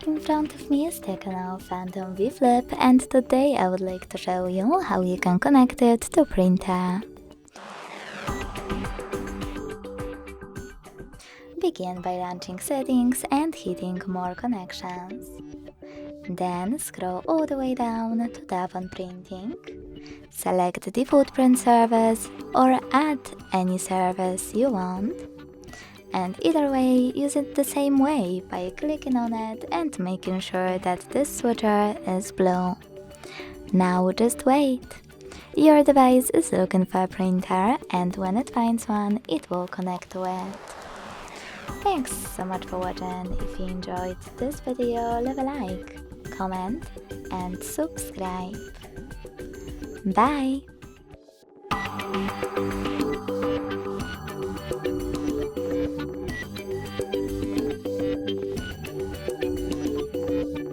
In front of me is TECNO Phantom V Flip, and today I would like to show you how you can connect it to printer. Begin by launching settings and hitting more connections. Then scroll all the way down to tap on printing. Select the footprint service or add any service you want. And either way, use it the same way by clicking on it and making sure that this switcher is blue. Now just wait. Your device is looking for a printer, and when it finds one, it will connect to it. Thanks so much for watching. If you enjoyed this video, leave a like, comment and subscribe. Bye!